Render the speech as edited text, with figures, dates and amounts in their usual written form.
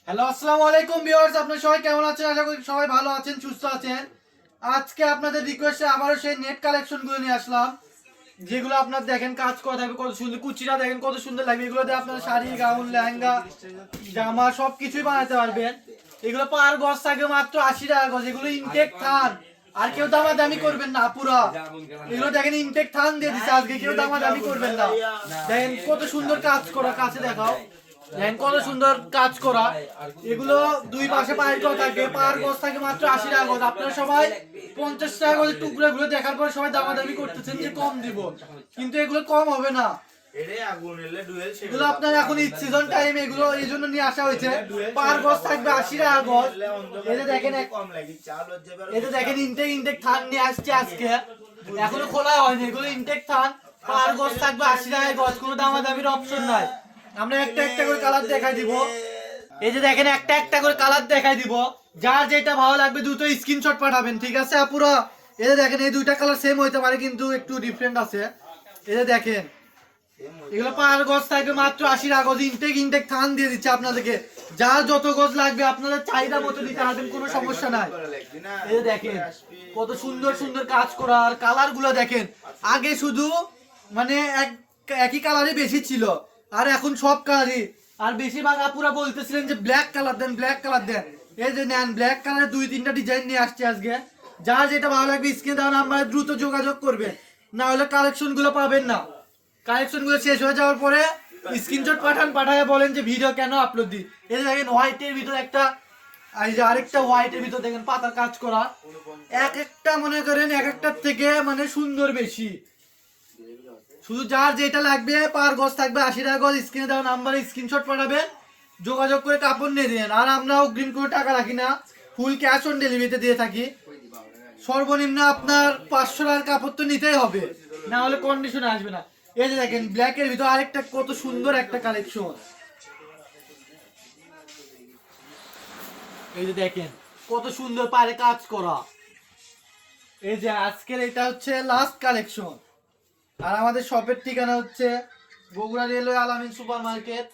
Hello আসসালামু আলাইকুম viewers, আপনারা সবাই কেমন আছেন? আশা করি সবাই ভালো আছেন, সুস্থ আছেন। আজকে আপনাদের রিকোয়েস্টে আবারও সেই নেট কালেকশনগুলো নিয়ে আসলাম, যেগুলো আপনারা দেখেন কাজ করা থাকবে কত সুন্দর, কুচিটা দেখেন কত সুন্দর লাগবে। এগুলো দিয়ে আপনারা শাড়ি, গাউন, লেহেঙ্গা, জামা সব কিছুই বানাতে পারবেন। এগুলো পার গজ থাকে মাত্র 80 টাকা গজ। এগুলো ইনটেক থান, আর কেউ দামাদামি করবেন না পুরা। এগুলো দেখেন ইনটেক থান দিয়ে দিচ্ছে আজকে, কেউ দামাদামি করবেন না। দেখেন কত সুন্দর কাজ করা, কাছে দেখাও। দেখেন কত সুন্দর কাজ করা। এগুলো দুই পাশে পায়ের গজ থাকে, পার গজ থাকে মাত্র 80 টাকা গজ। আপনারা সবাই 50 টাকা গজের টুকরোগুলো দেখার পর সবাই দামাদামি করতেছেন যে কম দিব, কিন্তু এগুলো কম হবে না। এগুলো আপনার এখন ঈদ সিজন টাইম, এগুলো এই জন্য নিয়ে আসা হয়েছে। পার গজ থাকবে 80 টাকা গজ। এতে দেখেন এতে দেখেন ইনটেক থান নিয়ে আসছে আজকে, এখনো খোলা হয়নি। এগুলো ইনটেক থান, পার গজ থাকবে 80 টাকা গজ, কোনো দামাদামির অপশন নাই। আমরা একটা একটা করে কালার দেখাই দিব। এই যে দেখেন একটা একটা করে কালার দেখাই দিব, যার যেটা ভালো লাগবে দ্রুত স্ক্রিনশট পাঠাবেন, ঠিক আছে আপুরা? এই যে দেখেন এই দুইটা কালার সেম হইতে পারে কিন্তু একটু ডিফারেন্ট আছে। এই যে দেখেন এগুলো পার গজ থাকবে মাত্র 80 টাকা গজ। ইনটেক থান দিয়ে দিচ্ছে আপনাদেরকে, যার যত গজ লাগবে আপনাদের চাহিদা মতো দিতে পারবেন, কোনো সমস্যা নাই। এই যে দেখেন কত সুন্দর সুন্দর কাজ করা, আর কালার গুলো দেখেন। আগে শুধু মানে একই কালারই বেশি ছিল, আর এখন সব কালারই। আর বেশিরভাগ আপুরা বলতেছিলেন যে ব্ল্যাক কালার দেন, ব্ল্যাক কালার দেন। এই যে নেন ব্ল্যাক কালারের 2-3টা ডিজাইন নিয়ে আসছে আজকে। যার যেটা ভালো লাগবে স্ক্রিনে দেওয়া নাম্বারে দ্রুত যোগাযোগ করবেন, না হলে কালেকশন গুলো পাবেন না। কালেকশন গুলো শেষ হয়ে যাওয়ার পরে স্ক্রিনশট পাঠায় বলেন যে ভিডিও কেন আপলোড দিই। এই দেখেন হোয়াইটের ভিতর একটা, আর যে আরেকটা হোয়াইটের ভিতর দেখেন পাতার কাজ করা। এক একটা মনে করেন এক একটার থেকে মানে সুন্দর বেশি। শুধু যার যেটা লাগবে পার গজ থাকবে 80 টাকা গজ। স্ক্রিনে দেওয়া নাম্বারে স্ক্রিনশট পাঠাবেন, যোগাযোগ করে কাপড় নিয়ে দিন। আর আমরা অগ্রিম করে টাকা রাখি না, ফুল ক্যাশ অন ডেলিভারিতে দিয়ে থাকি। সর্বনিম্ন আপনার 500 টাকার কাপড় তো নিতেই হবে, না হলে কন্ডিশনে আসবে না। এই যে দেখেন ব্ল্যাকের ভিতর আরেকটা কত সুন্দর একটা কালেকশন। এই যে দেখেন কত সুন্দর পারে কাজ করা। এই যে আজকের এটা হচ্ছে লাস্ট কালেকশন। আর আমাদের শপের ঠিকানা হচ্ছে বগুড়া রেলওয়ে আলামিন সুপার মার্কেট,